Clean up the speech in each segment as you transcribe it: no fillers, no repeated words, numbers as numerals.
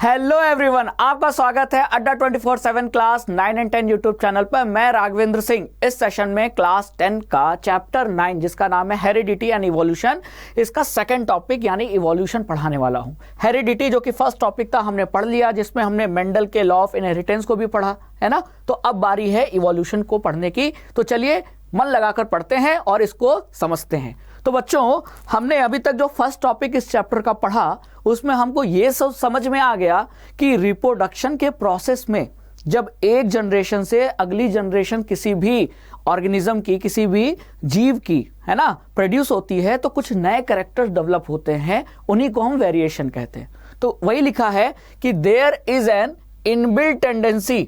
Hello everyone, आपका स्वागत है अड्डा 24/7 क्लास 9 एंड 10 यूट्यूब चैनल पर। मैं राघवेंद्र सिंह इस सेशन में क्लास 10 का चैप्टर 9 जिसका नाम है हेरिडिटी एंड इवोल्यूशन, इसका सेकंड टॉपिक यानी इवोल्यूशन पढ़ाने वाला हूं। हेरिडिटी जो कि फर्स्ट टॉपिक था हमने पढ़ लिया, जिसमें हमने मेंडल के लॉ ऑफ इनहेरिटेंस को भी पढ़ा है ना। तो अब बारी है इवोल्यूशन को पढ़ने की। तो चलिए मन लगाकर पढ़ते हैं और इसको समझते हैं। तो बच्चों, हमने अभी तक जो फर्स्ट टॉपिक इस चैप्टर का पढ़ा उसमें हमको ये सब समझ में आ गया कि रिप्रोडक्शन के प्रोसेस में जब एक जनरेशन से अगली जनरेशन किसी भी ऑर्गेनिज्म की, किसी भी जीव की, है ना, प्रोड्यूस होती है तो कुछ नए कैरेक्टर्स डेवलप होते हैं, उन्हीं को हम वेरिएशन कहते हैं। तो वही लिखा है कि there is an inbuilt tendency,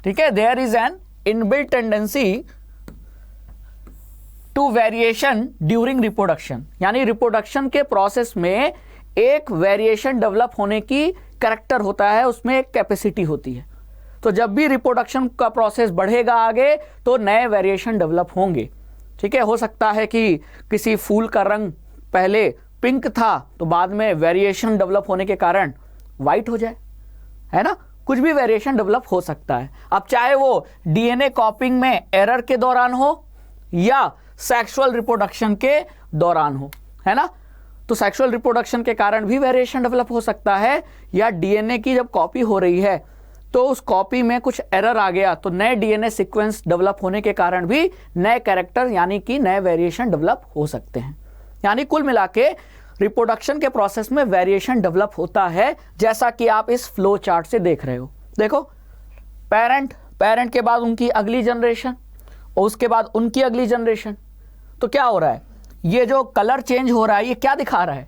ठीक है, there is an inbuilt tendency to variation during reproduction, यानी रिप्रोडक्शन के प्रोसेस में एक वेरिएशन डेवलप होने की कैरेक्टर होता है, उसमें एक कैपेसिटी होती है। तो जब भी रिप्रोडक्शन का प्रोसेस बढ़ेगा आगे तो नए वेरिएशन डेवलप होंगे, ठीक है। हो सकता है कि किसी फूल का रंग पहले पिंक था तो बाद में वेरिएशन डेवलप होने के कारण वाइट हो जाए, है ना। कुछ भी वेरिएशन डेवलप हो सकता है। अब चाहे वो डीएनए कॉपिंग में एरर के दौरान हो या सेक्सुअल रिप्रोडक्शन के दौरान हो, है ना। तो सेक्सुअल रिप्रोडक्शन के कारण भी वेरिएशन डेवलप हो सकता है, या डीएनए की जब कॉपी हो रही है तो उस कॉपी में कुछ एरर आ गया तो नए डीएनए सीक्वेंस डेवलप होने के कारण भी नए कैरेक्टर यानी कि नए वेरिएशन डेवलप हो सकते हैं। यानी कुल मिला के रिप्रोडक्शन के प्रोसेस में वेरिएशन डेवलप होता है, जैसा कि आप इस फ्लो चार्ट से देख रहे हो। देखो, पेरेंट के बाद उनकी अगली जनरेशन और उसके बाद उनकी अगली जनरेशन। तो क्या हो रहा है, ये जो कलर चेंज हो रहा है ये क्या दिखा रहा है?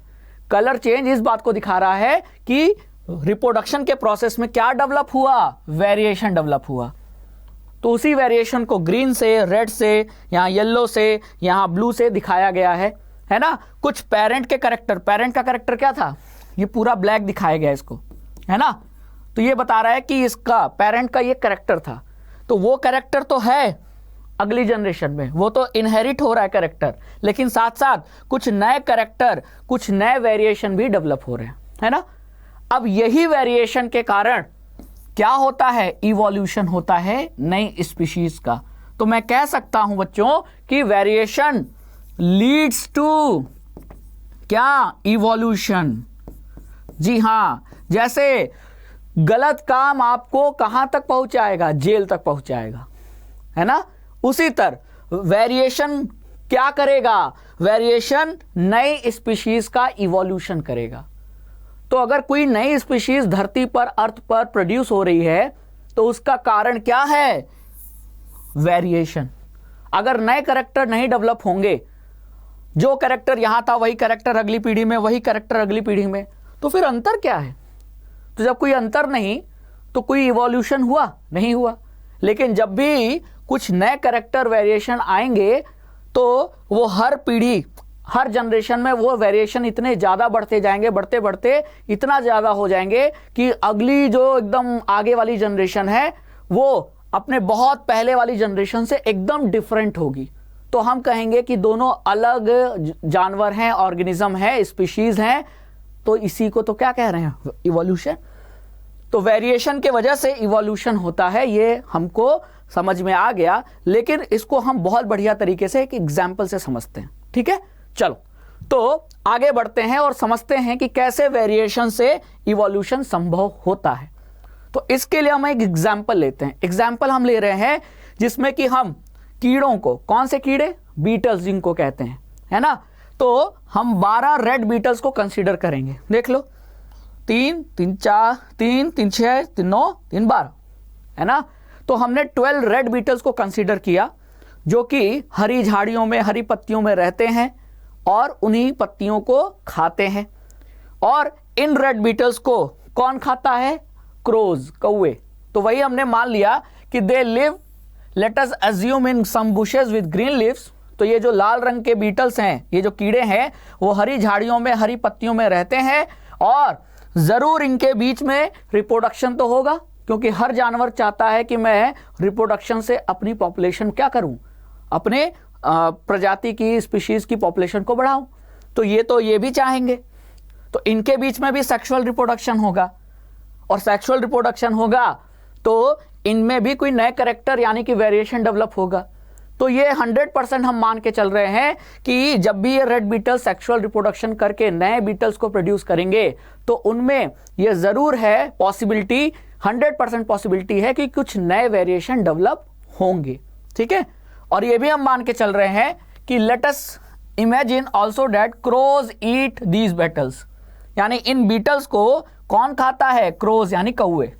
कलर चेंज इस बात को दिखा रहा है कि रिप्रोडक्शन के प्रोसेस में क्या डेवलप हुआ, वेरिएशन डेवलप हुआ। तो उसी वेरिएशन को ग्रीन से, रेड से, यहाँ येलो से, यहाँ ब्लू से दिखाया गया है ना। कुछ पेरेंट का कैरेक्टर क्या था, ये पूरा ब्लैक दिखाया गया इसको, है ना। तो ये बता रहा है कि इसका पेरेंट का ये कैरेक्टर था, तो वो कैरेक्टर तो है अगली जनरेशन में, वो तो इनहेरिट हो रहा है कैरेक्टर, लेकिन साथ साथ कुछ नए कैरेक्टर, कुछ नए वेरिएशन भी डेवलप हो रहे हैं, है ना। अब यही वेरिएशन के कारण क्या होता है, इवोल्यूशन होता है नई स्पीशीज का। तो मैं कह सकता हूं बच्चों कि वेरिएशन लीड्स टू क्या, इवोल्यूशन। जी हां, जैसे गलत काम आपको कहां तक पहुंचाएगा, जेल तक पहुंचाएगा, है ना। उसी तरह वेरिएशन क्या करेगा, वेरिएशन नई स्पीशीज का इवोल्यूशन करेगा। तो अगर कोई नई स्पीशीज धरती पर, अर्थ पर प्रोड्यूस हो रही है तो उसका कारण क्या है, वेरिएशन। अगर नए कैरेक्टर नहीं डेवलप होंगे, जो कैरेक्टर यहां था वही कैरेक्टर अगली पीढ़ी में, वही कैरेक्टर अगली पीढ़ी में, तो फिर अंतर क्या है? तो जब कोई अंतर नहीं तो कोई इवोल्यूशन हुआ नहीं हुआ। लेकिन जब भी कुछ नए कैरेक्टर वेरिएशन आएंगे तो वो हर पीढ़ी, हर जनरेशन में वो वेरिएशन इतने ज़्यादा बढ़ते जाएंगे, बढ़ते बढ़ते इतना ज़्यादा हो जाएंगे कि अगली जो एकदम आगे वाली जनरेशन है वो अपने बहुत पहले वाली जनरेशन से एकदम डिफरेंट होगी। तो हम कहेंगे कि दोनों अलग जानवर हैं, ऑर्गेनिज्म है, स्पीशीज हैं। तो इसी को तो क्या कह रहे हैं, इवोल्यूशन। तो वेरिएशन के वजह से इवोल्यूशन होता है, ये हमको समझ में आ गया। लेकिन इसको हम बहुत बढ़िया तरीके से एक एग्जाम्पल से समझते हैं, ठीक है। चलो तो आगे बढ़ते हैं और समझते हैं कि कैसे वेरिएशन से इवोल्यूशन संभव होता है। तो इसके लिए हम एक एग्जाम्पल लेते हैं। एग्जाम्पल हम ले रहे हैं जिसमें कि हम कीड़ों को, कौन से कीड़े, बीटल्स जिनको कहते हैं, है ना। तो हम 12 रेड बीटल्स को कंसीडर करेंगे। देख लो, 3 3 4 3 3 6 3 9 3 12, है ना। तो हमने 12 रेड बीटल्स को कंसीडर किया जो कि हरी झाड़ियों में, हरी पत्तियों में रहते हैं और उन्हीं पत्तियों को खाते हैं। और इन रेड बीटल्स को कौन खाता है, क्रोज, कौवे। तो वही हमने मान लिया कि they live, let us assume, in some bushes with green leaves. तो ये जो लाल रंग के बीटल्स हैं, ये जो कीड़े हैं, वो हरी झाड़ियों में, हरी पत्तियों में रहते हैं और जरूर इनके बीच में रिप्रोडक्शन तो होगा, क्योंकि हर जानवर चाहता है कि मैं रिप्रोडक्शन से अपनी पॉपुलेशन क्या करूं, अपने प्रजाति की, स्पीशीज की पॉपुलेशन को बढ़ाऊं। तो ये भी चाहेंगे। तो इनके बीच में भी सेक्सुअल रिप्रोडक्शन होगा, और सेक्सुअल रिप्रोडक्शन होगा तो इनमें भी कोई नए कैरेक्टर यानी कि वेरिएशन डेवलप होगा। तो ये 100% हम मान के चल रहे हैं कि जब भी ये रेड बीटल सेक्सुअल रिप्रोडक्शन करके नए बीटल्स को प्रोड्यूस करेंगे तो उनमें ये जरूर है पॉसिबिलिटी, 100% पॉसिबिलिटी है कि कुछ नए वेरिएशन डेवलप होंगे। ठीक है, और ये भी हम मान के चल रहे हैं कि let us imagine also that crows eat these beetles, यानी इन बीटल्स को कौन खाता है? क्रोज यानी कौवे।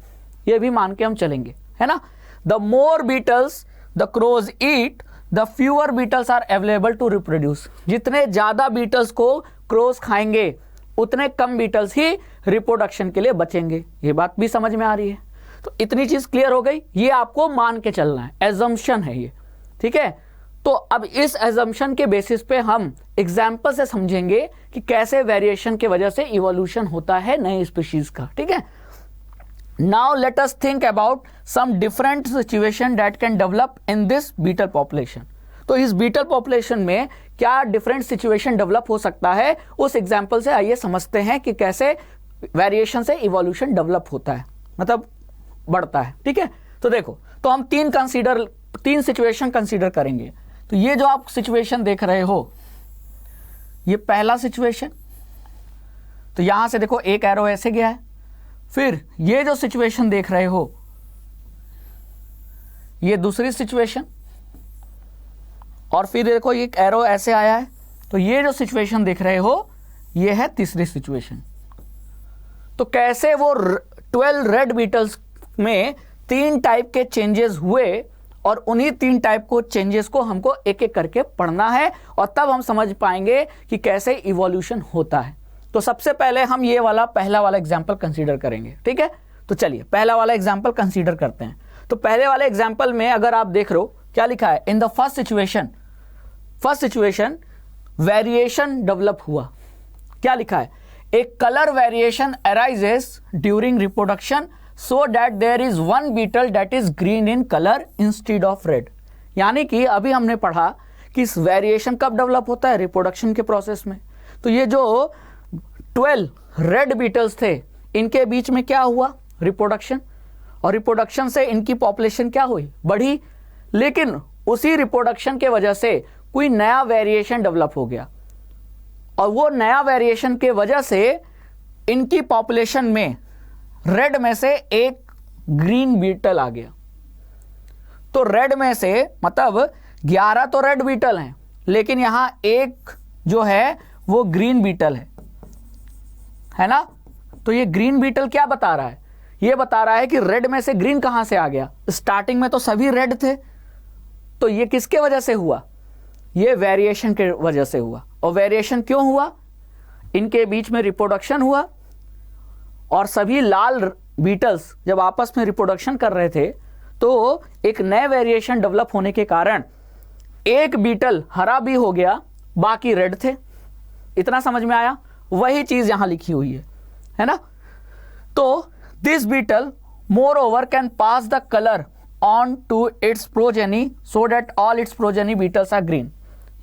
ये भी मान के हम चलेंगे, है ना। The more beetles the crows eat the fewer beetles are available to reproduce. जितने ज्यादा बीटल्स को क्रोज खाएंगे उतने कम बीटल्स ही रिप्रोडक्शन के लिए बचेंगे। ये बात भी समझ में आ रही है? तो इतनी चीज क्लियर हो गई। ये आपको मान के चलना है, एजम्पशन है ये। ठीक है, तो अब इस एजम्पशन के बेसिस पे हम एग्जाम्पल से समझेंगे कि कैसे वेरिएशन की वजह से इवोल्यूशन होता है नए स्पीशीज का। ठीक है, now let us think about some different situation that can develop in this beetle population. तो इस बीटल पॉपुलेशन में क्या डिफरेंट सिचुएशन डेवलप हो सकता है, उस एग्जाम्पल से आइए समझते हैं कि कैसे वेरिएशन से इवोल्यूशन डेवलप होता है, मतलब बढ़ता है। ठीक है, तो देखो, तो हम तीन सिचुएशन कंसीडर करेंगे। तो ये जो आप सिचुएशन देख रहे हो, ये पहला सिचुएशन, तो यहां से देखो एक एरो ऐसे गया है। फिर ये जो सिचुएशन देख रहे हो, ये दूसरी सिचुएशन, और फिर देखो ये एरो ऐसे आया है, तो ये जो सिचुएशन देख रहे हो, ये है तीसरी सिचुएशन। तो कैसे वो 12 रेड बीटल्स में 3 टाइप के चेंजेस हुए, और उन्हीं 3 टाइप को चेंजेस को हमको एक एक करके पढ़ना है, और तब हम समझ पाएंगे कि कैसे इवोल्यूशन होता है। तो सबसे पहले हम ये वाला पहला वाला एग्जाम्पल कंसीडर करेंगे। ठीक है, तो चलिए पहला वाला एग्जाम्पल कंसीडर करते हैं। तो पहले वाले एग्जाम्पल में अगर आप देख रहे हो, क्या लिखा है? In the first situation variation develop हुआ। क्या लिखा है? A colour variation arises during reproduction so that there is one beetle that is green in colour instead of red. यानी कि अभी हमने पढ़ा कि इस वेरिएशन कब डेवलप होता है? रिप्रोडक्शन के प्रोसेस में। तो ये जो 12 रेड बीटल्स थे, इनके बीच में क्या हुआ? रिप्रोडक्शन, और रिप्रोडक्शन से इनकी पॉपुलेशन क्या हुई? बढ़ी। लेकिन उसी रिप्रोडक्शन के वजह से कोई नया वेरिएशन डेवलप हो गया, और वो नया वेरिएशन के वजह से इनकी पॉपुलेशन में रेड में से एक ग्रीन बीटल आ गया। तो रेड में से मतलब 11 तो रेड बीटल हैं, लेकिन यहां एक जो है वो ग्रीन बीटल है ना। तो ये ग्रीन बीटल क्या बता रहा है? ये बता रहा है कि रेड में से ग्रीन कहां से आ गया? स्टार्टिंग में तो सभी रेड थे। तो ये किसके वजह से हुआ? ये वेरिएशन के वजह से हुआ। और वेरिएशन क्यों हुआ? इनके बीच में रिप्रोडक्शन हुआ, और सभी लाल बीटल्स जब आपस में रिप्रोडक्शन कर रहे थे तो एक नए वेरिएशन डेवलप होने के कारण एक बीटल हरा भी हो गया, बाकी रेड थे। इतना समझ में आया? वही चीज यहां लिखी हुई है ना। तो this beetle moreover can pass the colour on to its progeny so that all its progeny beetles are green.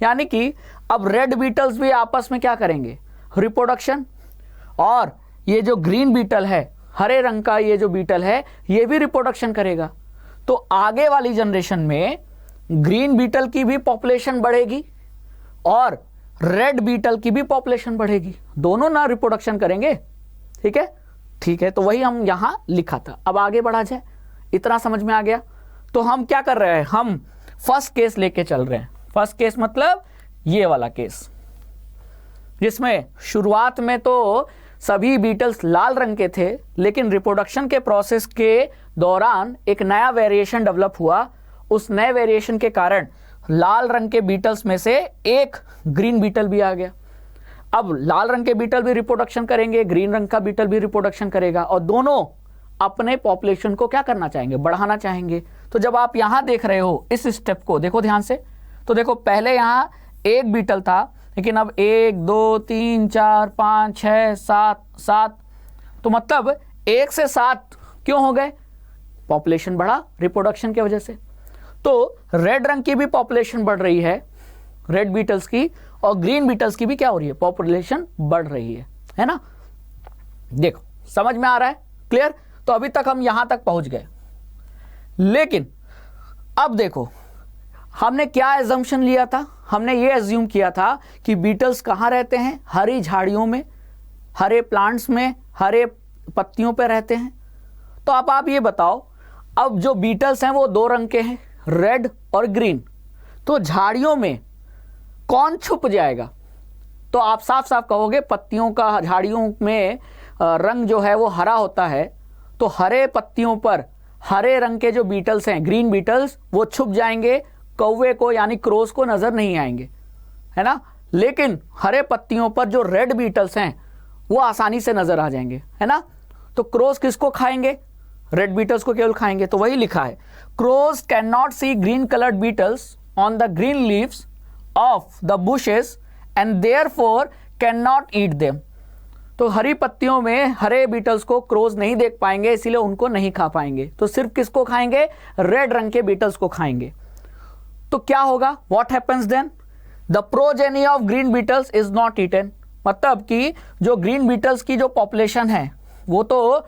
यानी कि अब रेड बीटल्स भी आपस में क्या करेंगे? रिप्रोडक्शन, और ये जो ग्रीन बीटल है, हरे रंग का ये जो बीटल है, ये भी रिप्रोडक्शन करेगा। तो आगे वाली जनरेशन में ग्रीन बीटल की भी पॉपुलेशन बढ़ेगी और रेड बीटल की भी पॉपुलेशन बढ़ेगी, दोनों ना रिप्रोडक्शन करेंगे। ठीक है, ठीक है, तो वही हम यहां लिखा था। अब आगे बढ़ा जाए, इतना समझ में आ गया। तो हम क्या कर रहे हैं? हम फर्स्ट केस लेके चल रहे हैं। फर्स्ट केस मतलब ये वाला केस, जिसमें शुरुआत में तो सभी बीटल्स लाल रंग के थे, लेकिन रिप्रोडक्शन के प्रोसेस के दौरान एक नया वेरिएशन डेवलप हुआ। उस नए वेरिएशन के कारण लाल रंग के बीटल्स में से एक ग्रीन बीटल भी आ गया। अब लाल रंग के बीटल भी रिप्रोडक्शन करेंगे, ग्रीन रंग का बीटल भी रिप्रोडक्शन करेगा, और दोनों अपने पॉपुलेशन को क्या करना चाहेंगे? बढ़ाना चाहेंगे। तो जब आप यहां देख रहे हो इस स्टेप को, देखो ध्यान से, तो देखो पहले यहां एक बीटल था, लेकिन अब 1 2 3 4 5 6 7, तो मतलब 1 से 7 क्यों हो गए? पॉपुलेशन बढ़ा रिप्रोडक्शन की वजह से। तो रेड रंग की भी पॉपुलेशन बढ़ रही है, रेड बीटल्स की, और ग्रीन बीटल्स की भी क्या हो रही है? पॉपुलेशन बढ़ रही है ना। देखो समझ में आ रहा है, क्लियर। तो अभी तक हम यहां तक पहुंच गए, लेकिन अब देखो हमने क्या एजम्पशन लिया था, हमने ये एज्यूम किया था कि बीटल्स कहाँ रहते हैं, हरी झाड़ियों में, हरे प्लांट्स में, हरे पत्तियों पे रहते हैं। तो अब आप ये बताओ, अब जो बीटल्स हैं वो दो रंग के हैं, रेड और ग्रीन, तो झाड़ियों में कौन छुप जाएगा? तो आप साफ साफ कहोगे पत्तियों का, झाड़ियों में रंग जो है वो हरा होता है, तो हरे पत्तियों पर हरे रंग के जो बीटल्स हैं, ग्रीन बीटल्स, वो छुप जाएंगे, कौवे को यानी क्रोस को नजर नहीं आएंगे, है ना। लेकिन हरे पत्तियों पर जो रेड बीटल्स हैं वो आसानी से नजर आ जाएंगे, है ना। तो क्रोस किसको खाएंगे? रेड बीटल्स को केवल खाएंगे। तो वही लिखा है, crows can not see green coloured beetles on the green leaves of the bushes and therefore can not eat them. तो हरी पत्तियों में हरे बीटल्स को क्रोज नहीं देख पाएंगे, इसीलिए उनको नहीं खा पाएंगे। तो सिर्फ किसको खाएंगे? रेड रंग के बीटल्स को खाएंगे। तो क्या होगा? What happens then? The progeny of green beetles is not eaten. मतलब कि जो ग्रीन बीटल्स की जो पॉपुलेशन है वो तो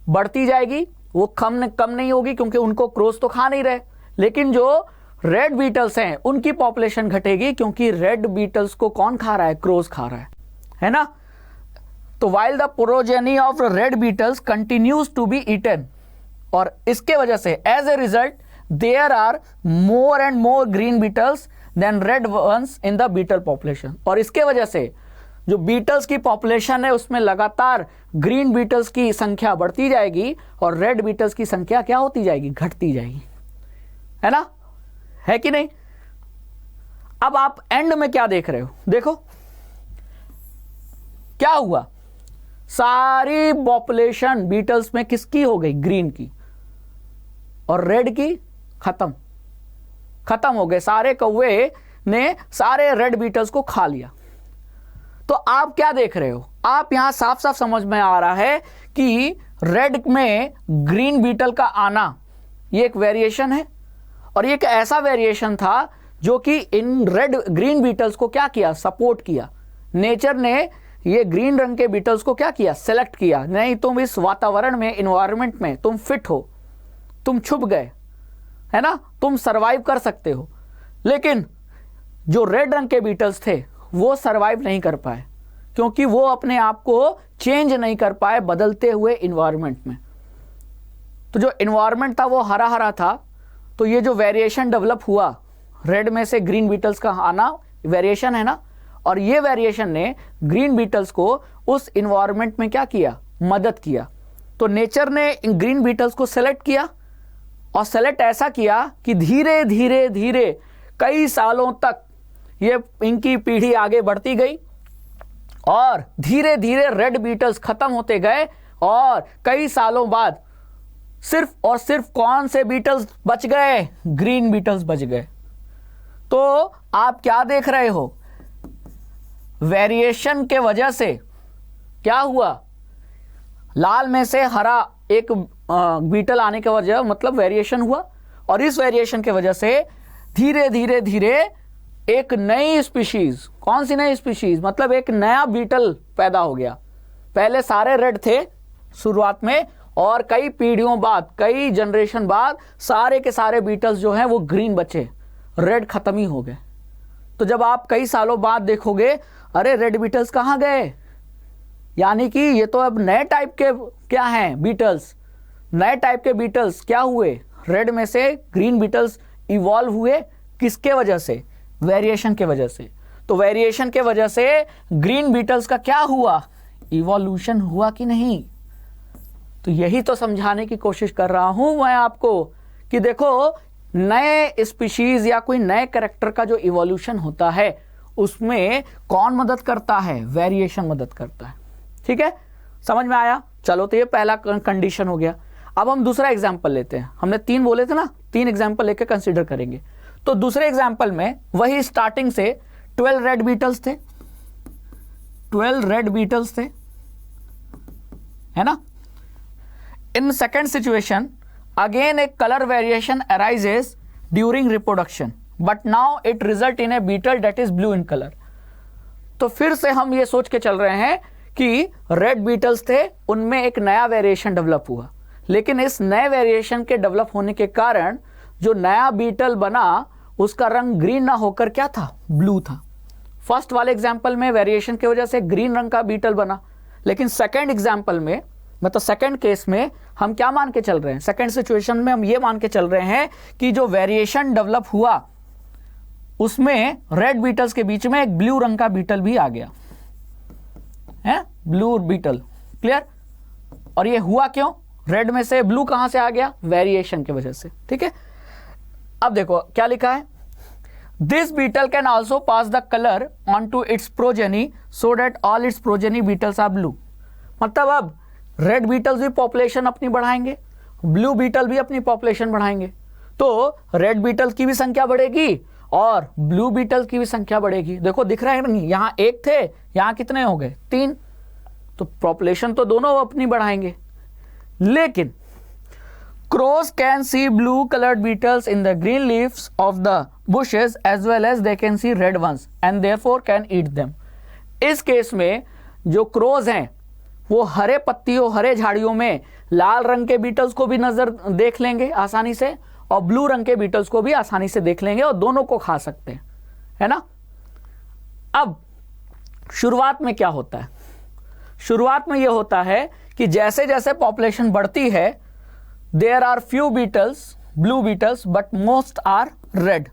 बढ़ती जाएगी, वो कम नहीं होगी, क्योंकि उनको क्रोस तो खा नहीं रहे। लेकिन जो रेड बीटल्स हैं उनकी पॉपुलेशन घटेगी, क्योंकि रेड बीटल्स को कौन खा रहा है? क्रोस खा रहा है ना। तो while the progeny of red beetles continues to be eaten, और इसके वजह से as a result there are more and more green beetles than red ones in the beetle population। और इसके वजह से जो बीटल्स की पॉपुलेशन है उसमें लगातार ग्रीन बीटल्स की संख्या बढ़ती जाएगी और रेड बीटल्स की संख्या क्या होती जाएगी? घटती जाएगी, है ना, है कि नहीं। अब आप एंड में क्या देख रहे हो? देखो क्या हुआ, सारी पॉपुलेशन बीटल्स में किसकी हो गई? ग्रीन की, और रेड की खत्म हो गए। सारे कौवे ने सारे रेड बीटल्स को खा लिया। तो आप क्या देख रहे हो? आप यहां साफ साफ समझ में आ रहा है कि रेड में ग्रीन बीटल का आना ये एक वेरिएशन है, और ये एक ऐसा वेरिएशन था जो कि इन रेड ग्रीन बीटल्स को क्या किया? सपोर्ट किया। नेचर ने ये ग्रीन रंग के बीटल्स को क्या किया? सेलेक्ट किया। नहीं, तुम इस वातावरण में, इन्वायरमेंट में तुम फिट हो, तुम छुप गए, है ना, तुम सरवाइव कर सकते हो। लेकिन जो रेड रंग के बीटल्स थे वो सरवाइव नहीं कर पाए, क्योंकि वो अपने आप को चेंज नहीं कर पाए बदलते हुए इन्वायरमेंट में। तो जो इन्वायरमेंट था वो हरा हरा था, तो ये जो वेरिएशन डेवलप हुआ, रेड में से ग्रीन बीटल्स का आना वेरिएशन है ना, और ये वेरिएशन ने ग्रीन बीटल्स को उस इन्वायरमेंट में क्या किया? मदद किया। तो नेचर ने इन ग्रीन बीटल्स को सेलेक्ट किया, और सेलेक्ट ऐसा किया कि धीरे धीरे धीरे कई सालों तक ये इनकी पीढ़ी आगे बढ़ती गई, और धीरे धीरे रेड बीटल्स खत्म होते गए, और कई सालों बाद सिर्फ और सिर्फ कौन से बीटल्स बच गए? ग्रीन बीटल्स बच गए। तो आप क्या देख रहे हो? वेरिएशन के वजह से क्या हुआ? लाल में से हरा एक बीटल आने के वजह मतलब वेरिएशन हुआ, और इस वेरिएशन के वजह से धीरे धीरे धीरे एक नई स्पीशीज, कौन सी नई स्पीशीज? मतलब एक नया बीटल पैदा हो गया। पहले सारे रेड थे शुरुआत में, और कई पीढ़ियों बाद, कई जनरेशन बाद सारे के सारे बीटल्स जो हैं वो ग्रीन बचे, रेड खत्म ही हो गए। तो जब आप कई सालों बाद देखोगे, अरे रेड बीटल्स कहाँ गए? यानी कि ये तो अब नए टाइप के क्या हैं? बीटल्स। नए टाइप के बीटल्स क्या हुए? रेड में से ग्रीन बीटल्स इवॉल्व हुए। किसके वजह से? वेरिएशन के वजह से। तो वेरिएशन के वजह से ग्रीन बीटल्स का क्या हुआ? इवोल्यूशन हुआ कि नहीं? तो यही तो समझाने की कोशिश कर रहा हूं मैं आपको कि देखो, नए स्पीशीज या कोई नए कैरेक्टर का जो इवोल्यूशन होता है उसमें कौन मदद करता है? वेरिएशन मदद करता है। ठीक है, समझ में आया? चलो, तो ये पहला कंडीशन हो गया। अब हम दूसरा एग्जाम्पल लेते हैं। हमने 3 बोले थे ना, 3 एग्जाम्पल लेके कंसीडर करेंगे। तो दूसरे एग्जाम्पल में वही स्टार्टिंग से 12 रेड बीटल्स थे, 12 रेड बीटल्स थे, है ना। In second situation again a colour variation arises during reproduction, but now it result in a beetle that is blue in colour. तो फिर से हम ये सोच के चल रहे हैं कि रेड बीटल्स थे, उनमें एक नया वेरिएशन डेवलप हुआ, लेकिन इस नए वेरिएशन के डेवलप होने के कारण जो नया बीटल बना उसका रंग ग्रीन ना होकर क्या था, ब्लू था। फर्स्ट वाले एग्जाम्पल में वेरिएशन की वजह से ग्रीन रंग का बीटल बना, लेकिन सेकेंड एग्जाम्पल में, मतलब सेकेंड केस में हम क्या मान के चल रहे हैं, सेकेंड सिचुएशन में हम ये मान के चल रहे हैं कि जो वेरिएशन डेवलप हुआ उसमें रेड बीटल्स के बीच में एक ब्लू रंग का बीटल भी आ गया है, ब्लू बीटल। क्लियर? और ये हुआ क्यों, रेड में से ब्लू कहां से आ गया, वेरिएशन की वजह से। ठीक है, अब देखो क्या लिखा है, this beetle can also pass the colour on to its progeny so that all its progeny beetles are blue. मतलब अब रेड बीटल्स भी पॉपुलेशन अपनी बढ़ाएंगे, ब्लू बीटल भी अपनी पॉपुलेशन बढ़ाएंगे, तो रेड बीटल की भी संख्या बढ़ेगी और ब्लू बीटल की भी संख्या बढ़ेगी। देखो दिख रहा है नहीं, यहां एक थे, यहां कितने हो गए, 3, तो पॉपुलेशन तो दोनों अपनी बढ़ाएंगे। लेकिन crows can see blue colored beetles in the green leaves of the bushes as well as they can see red ones and therefore can eat them। इस केस में जो क्रोज हैं वो हरे पत्तियों, हरे झाड़ियों में लाल रंग के बीटल्स को भी नजर देख लेंगे आसानी से और ब्लू रंग के बीटल्स को भी आसानी से देख लेंगे और दोनों को खा सकते हैं, है ना। अब शुरुआत में क्या होता है, शुरुआत में यह होता है कि जैसे जैसे पॉपुलेशन बढ़ती है there are few beetles blue beetles but most are red.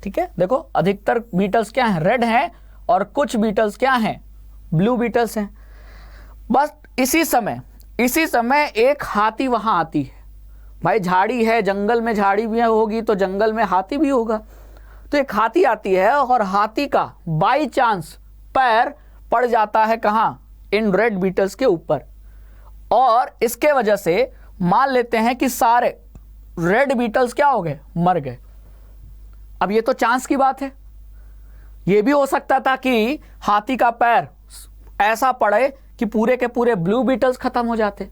ठीक है, देखो अधिकतर बीटल्स क्या हैं, रेड हैं, और कुछ बीटल्स क्या हैं, ब्लू बीटल्स हैं। बस इसी समय एक हाथी वहां आती है। भाई झाड़ी है, जंगल में झाड़ी भी होगी तो जंगल में हाथी भी होगा, तो एक हाथी आती है और हाथी का बाई चांस पैर पड़ जाता है कहां, इन रेड बीटल्स के ऊपर, और इसके वजह से मान लेते हैं कि सारे रेड बीटल्स क्या हो गए, मर गए। अब ये तो चांस की बात है, ये भी हो सकता था कि हाथी का पैर ऐसा पड़े कि पूरे के पूरे ब्लू बीटल्स खत्म हो जाते,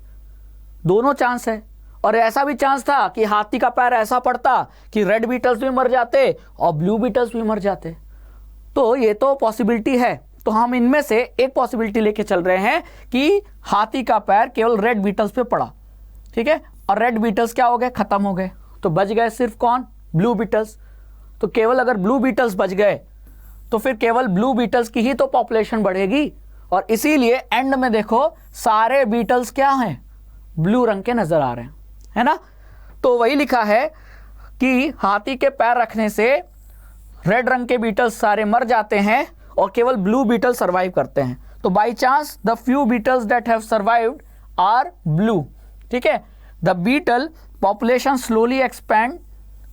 दोनों चांस है। और ऐसा भी चांस था कि हाथी का पैर ऐसा पड़ता कि रेड बीटल्स भी मर जाते और ब्लू बीटल्स भी मर जाते। तो ये तो पॉसिबिलिटी है, तो हम इनमें से एक पॉसिबिलिटी लेके चल रहे हैं कि हाथी का पैर केवल रेड बीटल्स पे पड़ा, ठीक है, और रेड बीटल्स क्या हो गए, खत्म हो गए, तो बच गए सिर्फ कौन, ब्लू बीटल्स। तो केवल अगर ब्लू बीटल्स बच गए तो फिर केवल ब्लू बीटल्स की ही तो पॉपुलेशन बढ़ेगी, और इसीलिए एंड में देखो सारे बीटल्स क्या हैं, ब्लू रंग के नजर आ रहे हैं, है ना। तो वही लिखा है कि हाथी के पैर रखने से रेड रंग के बीटल्स सारे मर जाते हैं और केवल ब्लू बीटल सर्वाइव करते हैं। तो by chance the few beetles that have survived are blue. ठीक है, the beetle population slowly expand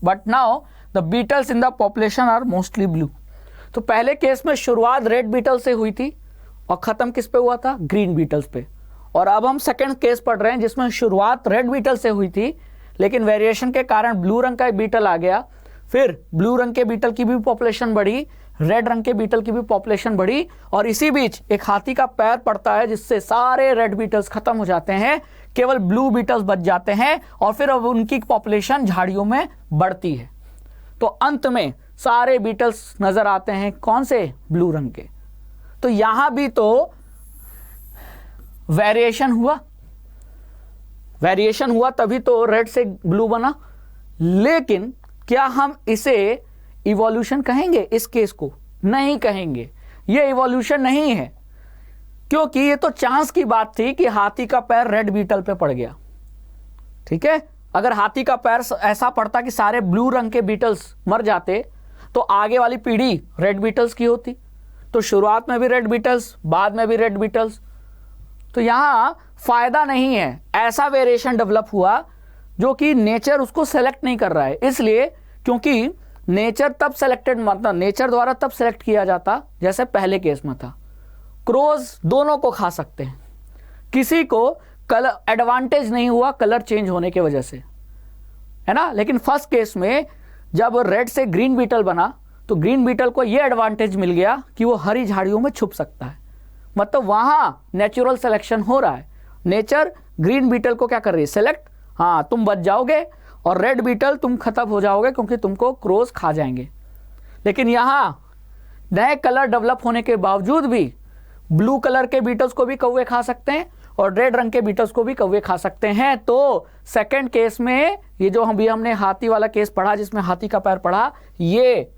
but now the beetles in the population are mostly blue. तो पहले केस में शुरुआत रेड बीटल से हुई थी और खत्म किस पे हुआ था, ग्रीन बीटल्स पे। और अब हम सेकंड केस पढ़ रहे हैं जिसमें शुरुआत रेड बीटल से हुई थी, लेकिन वेरिएशन के कारण ब्लू रंग का बीटल आ गया, फिर ब्लू रंग के बीटल की भी पॉपुलेशन बढ़ी, रेड रंग के बीटल की भी पॉपुलेशन बढ़ी, और इसी बीच एक हाथी का पैर पड़ता है जिससे सारे रेड बीटल्स खत्म हो जाते हैं, केवल ब्लू बीटल्स बच जाते हैं, और फिर अब उनकी पॉपुलेशन झाड़ियों में बढ़ती है। तो अंत में सारे बीटल्स नजर आते हैं कौन से, ब्लू रंग के। तो यहां भी तो वेरिएशन हुआ तभी तो रेड से ब्लू बना। लेकिन क्या हम इसे इवोल्यूशन कहेंगे, इस केस को नहीं कहेंगे, ये इवोल्यूशन नहीं है, क्योंकि ये तो चांस की बात थी कि हाथी का पैर रेड बीटल पे पड़ गया। ठीक है, अगर हाथी का पैर ऐसा पड़ता कि सारे ब्लू रंग के बीटल्स मर जाते तो आगे वाली पीढ़ी रेड बीटल्स की होती, तो शुरुआत में भी रेड बीटल्स, बाद में भी रेड बीटल्स। तो यहां फायदा नहीं है, ऐसा वेरिएशन डेवलप हुआ जो कि नेचर उसको सेलेक्ट नहीं कर रहा है, इसलिए क्योंकि नेचर तब सेलेक्टेड, मतलब नेचर द्वारा तब सेलेक्ट किया जाता जैसे पहले केस में था। क्रोज दोनों को खा सकते हैं, किसी को कलर एडवांटेज नहीं हुआ कलर चेंज होने की वजह से, है ना। लेकिन फर्स्ट केस में जब रेड से ग्रीन बीटल बना तो ग्रीन बीटल को यह एडवांटेज मिल गया कि वो हरी झाड़ियों में छुप सकता है, मतलब वहां नेचुरल सिलेक्शन हो रहा है। नेचर ग्रीन बीटल को क्या कर रही है, सेलेक्ट, हाँ तुम बच जाओगे, और रेड बीटल तुम खत्म हो जाओगे क्योंकि तुमको क्रोज खा जाएंगे। लेकिन यहां नए कलर डेवलप होने के बावजूद भी ब्लू कलर के बीटल्स को भी कौवे खा सकते हैं और रेड रंग के बीटल्स को भी कौवे खा सकते हैं। तो सेकंड केस में ये जो हमने हाथी वाला केस पढ़ा, जिसमें हाथी का पैर पढ़ा, ये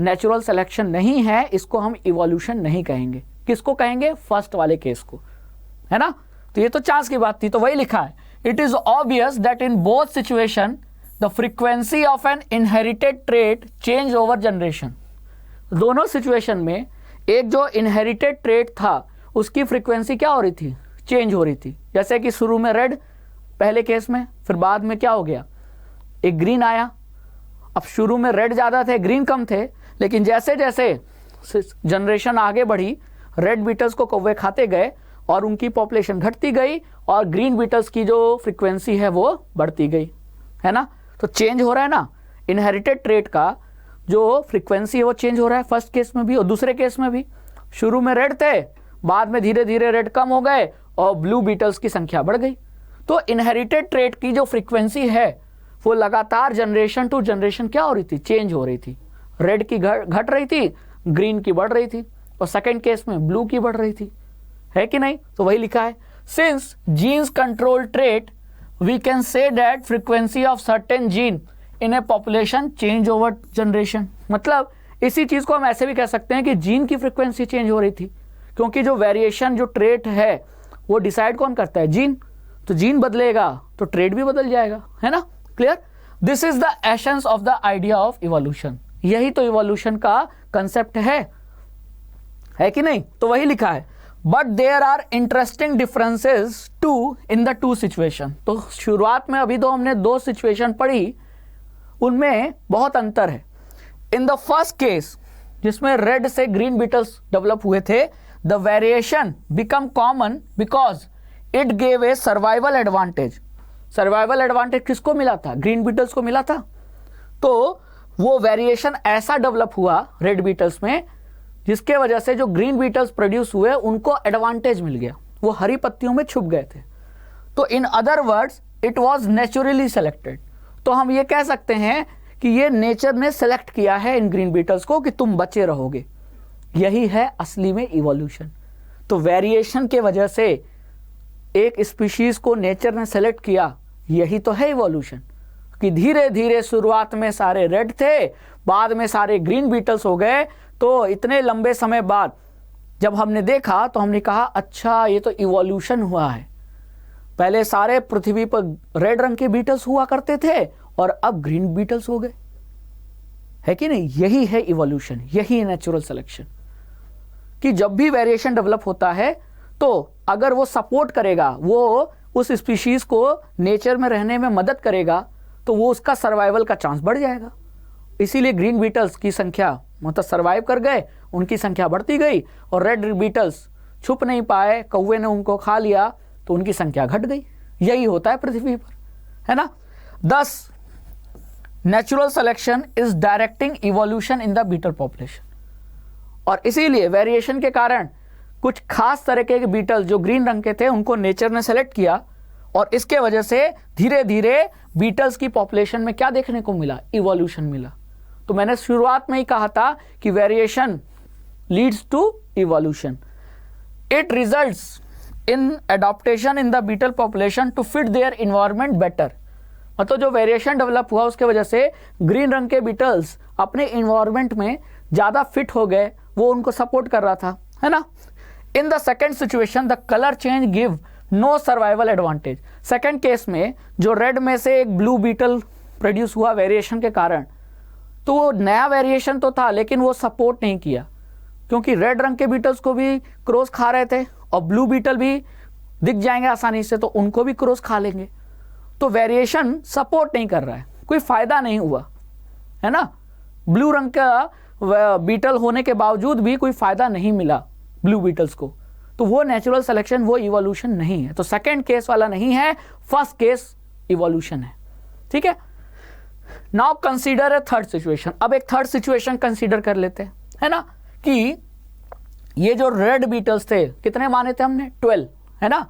नेचुरल सिलेक्शन नहीं है, इसको हम इवोल्यूशन नहीं कहेंगे। किसको कहेंगे? फर्स्ट वाले केस को, है ना। तो ये तो चांस की बात थी, तो वही लिखा है, it is obvious that in both situation the frequency of an inherited trait change over generation. दोनों सिचुएशन में एक जो इनहेरिटेड ट्रेट था उसकी फ्रीक्वेंसी क्या हो रही थी? चेंज हो रही थी। जैसे कि शुरू में रेड पहले केस में, फिर बाद में क्या हो गया? एक ग्रीन आया। अब शुरू में रेड ज़्यादा थे, ग्रीन कम थे, लेकिन जैसे जैसे जनरेशन आगे बढ़ी, रेड बीटल्स को कौवे खाते गए और उनकी पॉपुलेशन घटती गई और ग्रीन बीटल्स की जो फ्रीक्वेंसी है वो बढ़ती गई, है ना। तो चेंज हो रहा है ना, इनहेरिटेड ट्रेट का जो फ्रीक्वेंसी है वो चेंज हो रहा है, फर्स्ट केस में भी और दूसरे केस में भी। शुरू में रेड थे, बाद में धीरे धीरे रेड कम हो गए और ब्लू बीटल्स की संख्या बढ़ गई। तो इनहेरिटेड ट्रेट की जो फ्रीक्वेंसी है वो लगातार जनरेशन टू जनरेशन क्या हो रही थी? चेंज हो रही थी। रेड की घट रही थी, ग्रीन की बढ़ रही थी, और सेकेंड केस में ब्लू की बढ़ रही थी, है कि नहीं। तो वही लिखा है, since genes control trait we can say that frequency of certain gene in a population change over generation. मतलब इसी चीज को हम ऐसे भी कह सकते हैं कि जीन की फ्रीक्वेंसी चेंज हो रही थी, क्योंकि जो वेरिएशन जो ट्रेट है वो डिसाइड कौन करता है? जीन। तो जीन बदलेगा तो ट्रेट भी बदल जाएगा, है ना। Clear? This is the essence of the idea of evolution. यही तो इवोल्यूशन का कंसेप्ट है कि नहीं। तो वही लिखा है, but there are interesting differences too in the two situation. तो शुरुआत में अभी तो हमने दो सिचुएशन पढ़ी, उनमें बहुत अंतर है। इन द फर्स्ट केस जिसमें रेड से ग्रीन बीटल्स डेवलप हुए थे, the variation become common because it gave a survival advantage. Survival advantage किसको मिला था? ग्रीन बीटल्स को मिला था। तो वो वेरिएशन ऐसा डेवलप हुआ रेड बीटल्स में, जिसके वजह से जो ग्रीन बीटल्स प्रोड्यूस हुए उनको एडवांटेज मिल गया, वो हरी पत्तियों में छुप गए थे। तो in other words it was naturally selected. तो हम ये कह सकते हैं कि ये नेचर ने सेलेक्ट किया है इन ग्रीन बीटल्स को कि तुम बचे रहोगे। यही है असली में इवोल्यूशन। तो वेरिएशन के वजह से एक स्पीशीज को नेचर ने सेलेक्ट किया, यही तो है इवोल्यूशन। कि धीरे धीरे शुरुआत में सारे रेड थे, बाद में सारे ग्रीन बीटल्स हो गए। तो इतने लंबे समय बाद जब हमने देखा तो हमने कहा अच्छा ये तो इवोल्यूशन हुआ है। पहले सारे पृथ्वी पर रेड रंग के बीटल्स हुआ करते थे और अब ग्रीन बीटल्स हो गए, है कि नहीं। यही है इवोल्यूशन, यही है नेचुरल सिलेक्शन। कि जब भी वेरिएशन डेवलप होता है तो अगर वो सपोर्ट करेगा, वो उस स्पीशीज को नेचर में रहने में मदद करेगा, तो वो उसका सर्वाइवल का चांस बढ़ जाएगा। इसीलिए ग्रीन बीटल्स की संख्या मतलब सर्वाइव कर गए, उनकी संख्या बढ़ती गई, और रेड बीटल्स छुप नहीं पाए, कौवे ने उनको खा लिया तो उनकी संख्या घट गई। यही होता है पृथ्वी पर, है ना। Thus natural selection is directing evolution in the beetle population. और इसीलिए वेरिएशन के कारण कुछ खास तरह के बीटल जो ग्रीन रंग के थे उनको नेचर ने सेलेक्ट किया, और इसके वजह से धीरे धीरे बीटल्स की पॉपुलेशन में क्या देखने को मिला? इवोल्यूशन मिला। तो मैंने शुरुआत में ही कहा था कि variation leads to evolution. It results in adaptation in the beetle population to fit their environment better. मतलब जो वेरिएशन डेवलप हुआ उसके वजह से ग्रीन रंग के बीटल्स अपने इन्वायरमेंट में ज़्यादा फिट हो गए, वो उनको सपोर्ट कर रहा था, है ना। In the second situation the colour change give no survival advantage. Second case में जो रेड में से एक ब्लू बीटल प्रोड्यूस हुआ वेरिएशन के कारण, तो वो नया वेरिएशन तो था लेकिन वो सपोर्ट नहीं किया, क्योंकि रेड रंग के बीटल्स को भी क्रॉस खा रहे थे और ब्लू बीटल भी दिख जाएंगे आसानी से तो उनको भी क्रॉस खा लेंगे। तो वेरिएशन सपोर्ट नहीं कर रहा है, कोई फायदा नहीं हुआ, है ना। ब्लू रंग का बीटल होने के बावजूद भी कोई फायदा नहीं मिला ब्लू बीटल्स को। तो वो नेचुरल सिलेक्शन, वो इवोल्यूशन नहीं है। तो सेकेंड केस वाला नहीं है, फर्स्ट केस इवोल्यूशन है, ठीक है। Now consider a third situation. अब एक थर्ड सिचुएशन कंसीडर कर लेते हैं, है ना, कि ये जो रेड बीटल्स थे, कितने माने थे हमने? 12, है ना।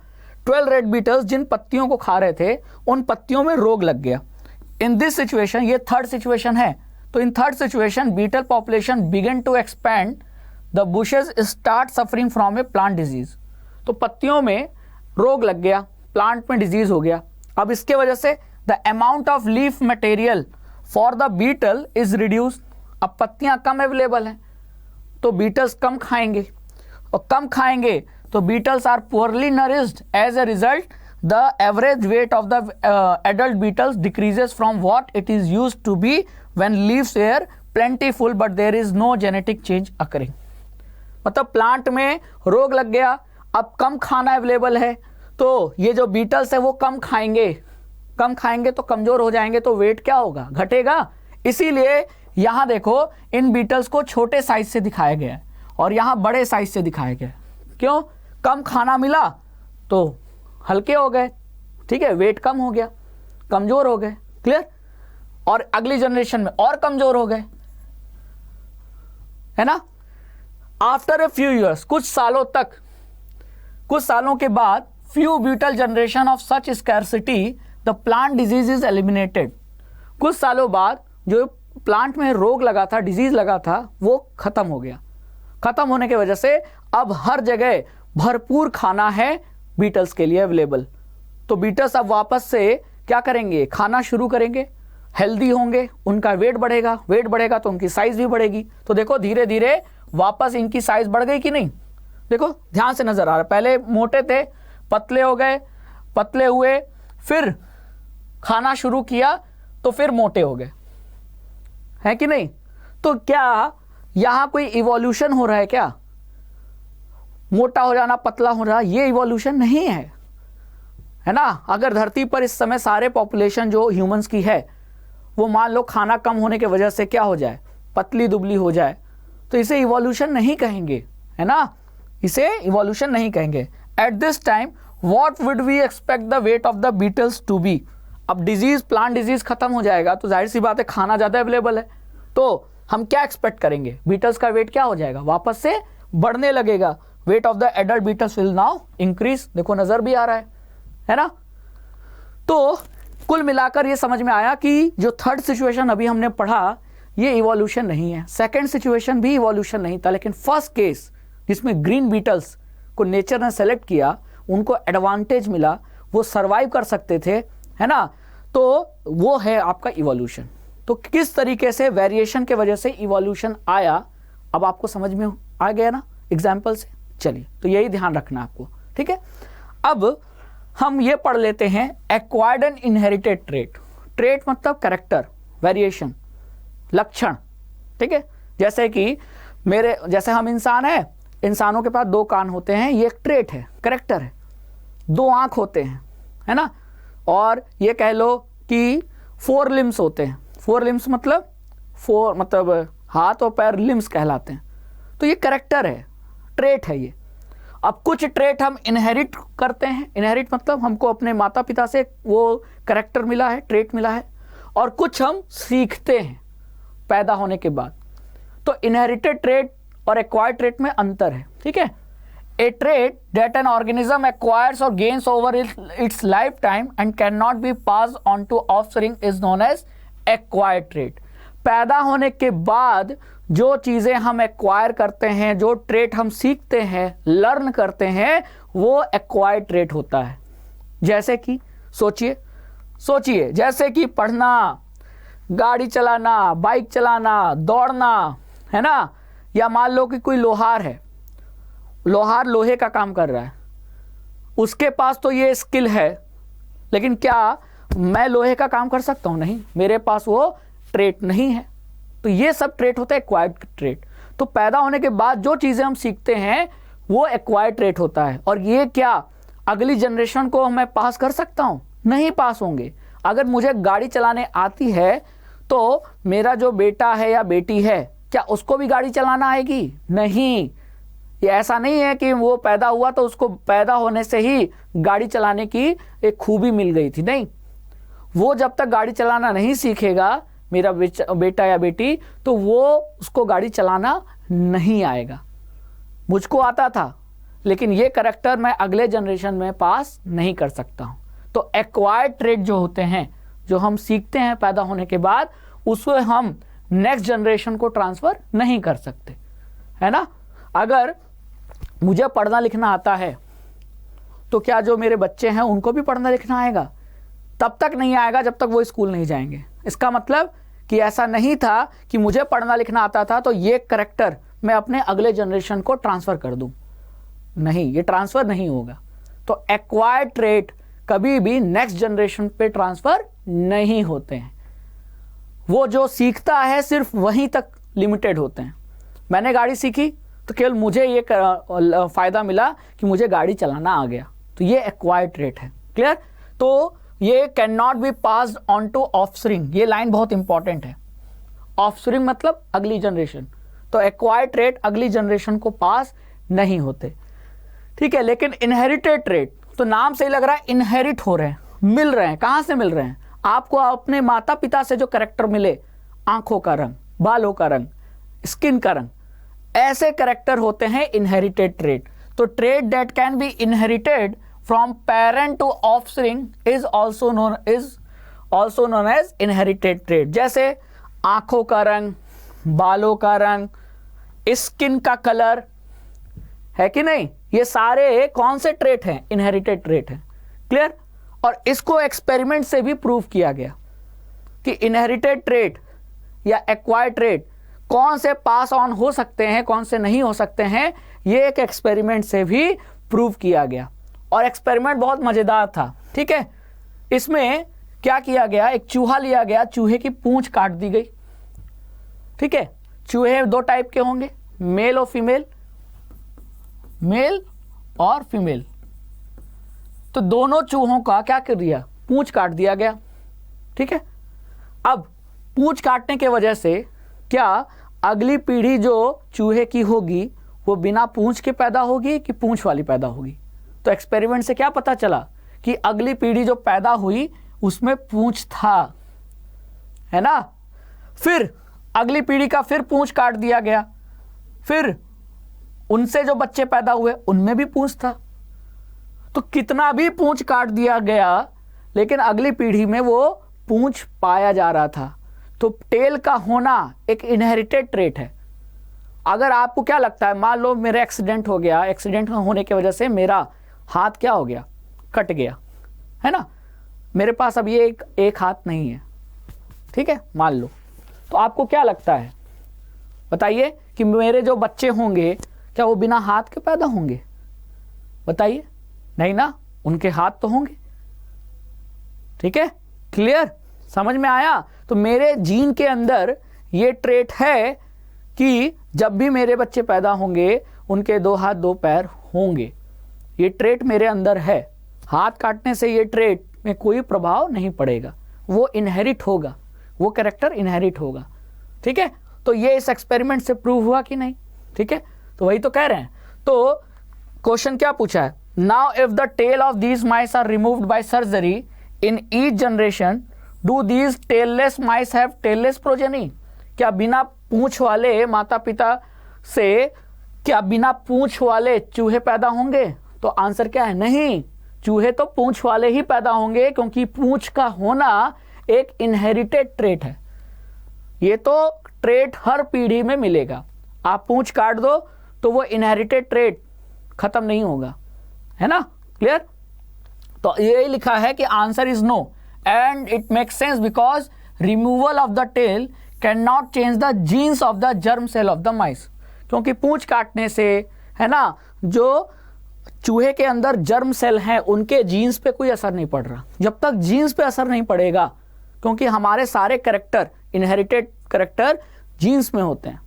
12 रेड बीटल्स जिन पत्तियों को खा रहे थे उन पत्तियों में रोग लग गया। इन दिस सिचुएशन, ये थर्ड सिचुएशन है, तो in third situation beetle population began to expand the bushes start suffering from a plant disease. तो पत्तियों में रोग लग गया, प्लांट में डिजीज हो गया। अब इसके वजह से the amount of leaf material for the beetle is reduce. अब पत्तियां कम अवेलेबल हैं तो बीटल्स कम खाएंगे, और कम खाएंगे तो beetles are poorly nourished. As a result the average weight of the adult beetles decreases from what it is used to be when leaves were plentiful but there is no genetic change occurring. मतलब plant में रोग लग गया, अब कम खाना available है तो ये जो बीटल्स है वो कम खाएंगे तो कमजोर हो जाएंगे, तो वेट क्या होगा, घटेगा। इसीलिए यहां देखो इन बीटल्स को छोटे साइज से दिखाया गया है और यहां बड़े साइज से दिखाया गया है। क्यों? कम खाना मिला तो हल्के हो गए, ठीक है, वेट कम हो गया, कमजोर हो गए। क्लियर? और अगली जनरेशन में और कमजोर हो गए, है ना। आफ्टर ए फ्यू ईयर्स, कुछ सालों के बाद, few beetle generation of such scarcity the plant disease is eliminated. कुछ सालों बाद जो प्लांट में रोग लगा था, डिजीज लगा था, वो खत्म हो गया। खत्म होने की वजह से अब हर जगह भरपूर खाना है बीटल्स के लिए अवेलेबल। तो बीटल्स अब वापस से क्या करेंगे, खाना शुरू करेंगे, हेल्दी होंगे, उनका वेट बढ़ेगा तो उनकी साइज भी बढ़ेगी। तो देखो धीरे धीरे वापस इनकी साइज बढ़ गई कि नहीं, देखो ध्यान से नजर आ रहा है। पहले मोटे थे, पतले हो गए, पतले हुए, फिर खाना शुरू किया तो फिर मोटे हो गए, है कि नहीं। तो क्या यहां कोई इवोल्यूशन हो रहा है क्या? मोटा हो जाना, पतला हो रहा, ये इवोल्यूशन नहीं है ना। अगर धरती पर इस समय सारे पॉपुलेशन जो ह्यूमंस की है वो मान लो खाना कम होने की वजह से क्या हो जाए, पतली दुबली हो जाए, तो इसे इवोल्यूशन नहीं कहेंगे, है ना, इसे इवोल्यूशन नहीं कहेंगे। At this time what would we expect the weight of the beetles to be. अब डिजीज, प्लांट डिजीज खत्म हो जाएगा तो जाहिर सी बात है खाना ज्यादा अवेलेबल है, तो हम क्या एक्सपेक्ट करेंगे, बीटल्स का वेट क्या हो जाएगा, वापस से बढ़ने लगेगा। Weight of the adult beetles will now increase. देखो नजर भी आ रहा है ना। तो कुल मिलाकर ये समझ में आया कि जो थर्ड सिचुएशन अभी हमने पढ़ा ये इवोल्यूशन नहीं है, सेकंड सिचुएशन भी इवोल्यूशन नहीं था, लेकिन फर्स्ट केस जिसमें ग्रीन बीटल्स को नेचर ने सेलेक्ट किया, उनको एडवांटेज मिला, वो सरवाइव कर सकते थे, है ना, तो वो है आपका इवोल्यूशन। तो किस तरीके से वेरिएशन के वजह से इवोल्यूशन आया, अब आपको समझ में आ गया ना एग्जाम्पल से। चलिए, तो यही ध्यान रखना आपको, ठीक है। अब हम ये पढ़ लेते हैं acquired and inherited trait. Trait मतलब कैरेक्टर, वेरिएशन, लक्षण, ठीक है। जैसे कि जैसे हम इंसान हैं, इंसानों के पास 2 कान होते हैं, ये एक ट्रेट है, कैरेक्टर है। 2 आंख होते हैं, है ना, और ये कह लो कि 4 लिम्स होते हैं। 4 लिम्स मतलब हाथ और पैर लिम्स कहलाते हैं। तो ये कैरेक्टर है, ट्रेट है ये। अब कुछ ट्रेट हम इनहेरिट करते हैं, इनहेरिट मतलब हमको अपने माता पिता से वो कैरेक्टर मिला है, ट्रेट मिला है, और कुछ हम सीखते हैं पैदा होने के बाद। तो इनहेरिटेड ट्रेट और एक्वायर्ड ट्रेट में अंतर है, ठीक है। A trait that an organism acquires or gains over its lifetime and can not be pass on to offspring is known as acquired trait. पैदा होने के बाद जो चीजें हम एक्वायर करते हैं, जो ट्रेट हम सीखते हैं, लर्न करते हैं, वो एक्वायर्ड ट्रेट होता है। जैसे कि सोचिए जैसे कि पढ़ना, गाड़ी चलाना, बाइक चलाना, दौड़ना, है ना, या मान लो कि कोई लोहार है, लोहार लोहे का काम कर रहा है, उसके पास तो ये स्किल है, लेकिन क्या मैं लोहे का काम कर सकता हूं? नहीं, मेरे पास वो ट्रेट नहीं है। तो ये सब ट्रेट होता है एक्वायर्ड ट्रेट। तो पैदा होने के बाद जो चीजें हम सीखते हैं वो एक्वायर्ड ट्रेट होता है। और ये क्या अगली जनरेशन को मैं पास कर सकता हूं? नहीं पास होंगे। अगर मुझे गाड़ी चलाने आती है तो मेरा जो बेटा है या बेटी है, क्या उसको भी गाड़ी चलाना आएगी? नहीं। ये ऐसा नहीं है कि वो पैदा हुआ तो उसको पैदा होने से ही गाड़ी चलाने की एक खूबी मिल गई थी, नहीं। वो जब तक गाड़ी चलाना नहीं सीखेगा, मेरा बेटा या बेटी, तो वो उसको गाड़ी चलाना नहीं आएगा। मुझको आता था, लेकिन ये कैरेक्टर मैं अगले जनरेशन में पास नहीं कर सकता हूं। तो एक्वायर्ड ट्रेट जो होते हैं, जो हम सीखते हैं पैदा होने के बाद, उसको हम नेक्स्ट जनरेशन को ट्रांसफर नहीं कर सकते, है ना। अगर मुझे पढ़ना लिखना आता है तो क्या जो मेरे बच्चे हैं उनको भी पढ़ना लिखना आएगा? तब तक नहीं आएगा जब तक वो स्कूल नहीं जाएंगे। इसका मतलब कि ऐसा नहीं था कि मुझे पढ़ना लिखना आता था तो ये करैक्टर मैं अपने अगले जनरेशन को ट्रांसफर कर दूं। नहीं, ये ट्रांसफर नहीं होगा। तो एक्वायर्ड ट्रेट कभी भी नेक्स्ट जनरेशन पे ट्रांसफर नहीं होते हैं। वो जो सीखता है सिर्फ वहीं तक लिमिटेड होते हैं। मैंने गाड़ी सीखी तो केवल मुझे ये फायदा मिला कि मुझे गाड़ी चलाना आ गया, तो ये एक्वायर्ड ट्रेट है। क्लियर? तो ये can not be passed on to offspring. ये लाइन बहुत इंपॉर्टेंट है। ऑफस्प्रिंग मतलब अगली जनरेशन। तो एक्वायर्ड ट्रेट अगली जनरेशन को पास नहीं होते। ठीक है, लेकिन इनहेरिटेड ट्रेट तो नाम से ही लग रहा है इनहेरिट हो रहे हैं, मिल रहे हैं। कहां से मिल रहे हैं? आपको अपने माता पिता से जो कैरेक्टर मिले, आंखों का रंग, बालों का रंग, स्किन का रंग, ऐसे कैरेक्टर होते हैं इनहेरिटेड ट्रेट। तो trait that can be inherited from parent to offspring is also known as inherited trait. जैसे आंखों का रंग, बालों का रंग, स्किन का कलर, है कि नहीं? ये सारे कौन से ट्रेट हैं? इनहेरिटेड ट्रेट हैं। क्लियर? और इसको एक्सपेरिमेंट से भी प्रूव किया गया कि इनहेरिटेड ट्रेट या एक्वायर्ड ट्रेट कौन से पास ऑन हो सकते हैं, कौन से नहीं हो सकते हैं। ये एक एक्सपेरिमेंट से भी प्रूव किया गया और एक्सपेरिमेंट बहुत मजेदार था। ठीक है, इसमें क्या किया गया, एक चूहा लिया गया, चूहे की पूंछ काट दी गई। ठीक है, चूहे दो टाइप के होंगे, मेल और फीमेल, मेल और फीमेल। तो दोनों चूहों का क्या कर दिया, पूंछ काट दिया गया। ठीक है, अब पूंछ काटने के वजह से क्या अगली पीढ़ी जो चूहे की होगी वो बिना पूंछ के पैदा होगी कि पूंछ वाली पैदा होगी? तो एक्सपेरिमेंट से क्या पता चला कि अगली पीढ़ी जो पैदा हुई उसमें पूंछ था, है ना। फिर अगली पीढ़ी का फिर पूंछ काट दिया गया, फिर उनसे जो बच्चे पैदा हुए उनमें भी पूंछ था। तो कितना भी पूंछ काट दिया गया लेकिन अगली पीढ़ी में वो पूंछ पाया जा रहा था। तो टेल का होना एक इनहेरिटेड ट्रेट है। अगर आपको क्या लगता है, मान लो मेरा एक्सीडेंट हो गया, एक्सीडेंट होने की वजह से मेरा हाथ क्या हो गया, कट गया, है ना। मेरे पास अब ये एक हाथ नहीं है, ठीक है, मान लो। तो आपको क्या लगता है, बताइए कि मेरे जो बच्चे होंगे क्या वो बिना हाथ के पैदा होंगे? बताइए, नहीं ना, उनके हाथ तो होंगे। ठीक है, क्लियर, समझ में आया। तो मेरे जीन के अंदर ये ट्रेट है कि जब भी मेरे बच्चे पैदा होंगे उनके दो हाथ दो पैर होंगे। ये ट्रेट मेरे अंदर है। हाथ काटने से ये ट्रेट में कोई प्रभाव नहीं पड़ेगा, वो इनहेरिट होगा, वो कैरेक्टर इनहेरिट होगा। ठीक है, तो ये इस एक्सपेरिमेंट से प्रूव हुआ कि नहीं? ठीक है, तो वही तो कह रहे हैं। तो क्वेश्चन क्या पूछा है, now if the tail of these mice are removed by surgery in each generation, do these tailless mice have tailless progeny? क्या बिना पूंछ वाले माता पिता से क्या बिना पूंछ वाले चूहे पैदा होंगे? तो आंसर क्या है, नहीं, चूहे तो पूंछ वाले ही पैदा होंगे, क्योंकि पूंछ का होना एक इनहेरिटेड ट्रेट है। ये तो ट्रेट हर पीढ़ी में मिलेगा। आप पूंछ काट दो तो वो इनहेरिटेड ट्रेट खत्म नहीं होगा, है ना। क्लियर? तो यही लिखा है कि answer is no and it makes sense because removal of the tail can not change the genes of the germ cell of the mice. क्योंकि पूंछ काटने से, है ना, जो चूहे के अंदर जर्म सेल हैं उनके जीन्स पे कोई असर नहीं पड़ रहा। जब तक जीन्स पे असर नहीं पड़ेगा, क्योंकि हमारे सारे कैरेक्टर इनहेरिटेड कैरेक्टर जीन्स में होते हैं,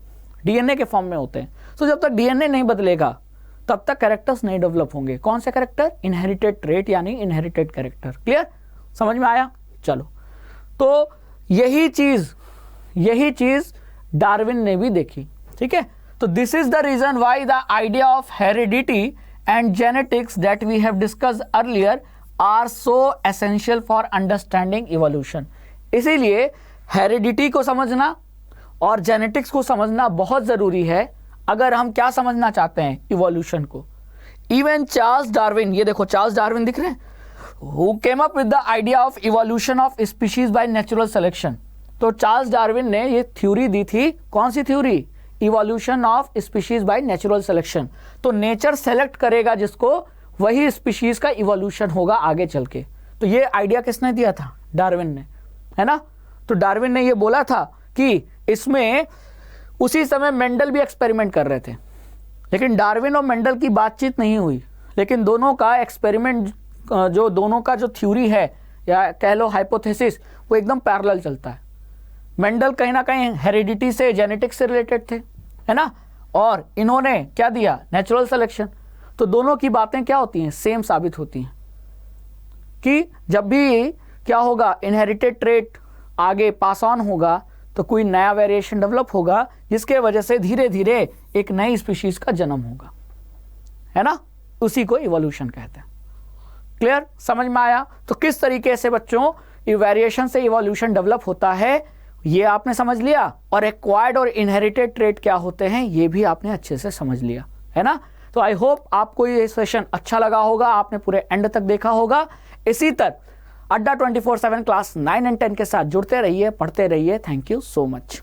डीएनए के फॉर्म में होते हैं। तो जब तक डीएनए नहीं बदलेगा तब तक कैरेक्टर्स नहीं डेवलप होंगे। कौन से कैरेक्टर? इनहेरिटेड ट्रेट यानी इनहेरिटेड कैरेक्टर। क्लियर, समझ में आया? चलो, तो यही चीज डार्विन ने भी देखी। ठीक है, तो this is the reason why the idea of heredity and genetics that we have discussed earlier are so essential for understanding evolution. इसीलिए हेरिडिटी को समझना और जेनेटिक्स को समझना बहुत जरूरी है अगर हम क्या समझना चाहते हैं, इवोल्यूशन को। इवन चार्ल्स डार्विन, ये देखो चार्ल्स डार्विन दिख रहे हैं, who came up with the idea of evolution of species by natural selection. तो चार्ल्स डार्विन ने ये थ्योरी दी थी, कौन सी theory? Evolution of species by natural selection. तो नेचर सेलेक्ट करेगा जिसको, वही स्पीशीज का इवोल्यूशन होगा आगे चल के। तो ये आइडिया किसने दिया था? डार्विन ने, है ना। तो डार्विन ने ये बोला था कि इसमें उसी समय मेंडल भी एक्सपेरिमेंट कर रहे थे, लेकिन डार्विन और मेंडल की बातचीत नहीं हुई, लेकिन दोनों का एक्सपेरिमेंट, जो दोनों का जो थ्योरी है या कह लो हाइपोथेसिस, वो एकदम पैरेलल चलता है। मेंडल कहीं ना कहीं हेरिडिटी से, जेनेटिक्स से रिलेटेड थे, है ना, और इन्होंने क्या दिया? Natural selection. तो दोनों की बातें क्या होती हैं? सेम साबित होती हैं कि जब भी क्या होगा, इनहेरिटेड ट्रेट आगे पास ऑन होगा तो कोई नया वेरिएशन डेवलप होगा, जिसके वजह से धीरे धीरे एक नई स्पीशीज का जन्म होगा, है ना। उसी को इवोल्यूशन कहते हैं। क्लियर? समझ में आया? तो किस तरीके से बच्चों वेरिएशन से इवोल्यूशन डेवलप होता है, ये आपने समझ लिया, और एक्वायर्ड और इनहेरिटेड ट्रेट क्या होते हैं ये भी आपने अच्छे से समझ लिया, है ना। तो आई होप आपको ये सेशन अच्छा लगा होगा, आपने पूरे एंड तक देखा होगा। इसी तरह अड्डा 24/7 क्लास 9 और 10 के साथ जुड़ते रहिए, पढ़ते रहिए। Thank you so much.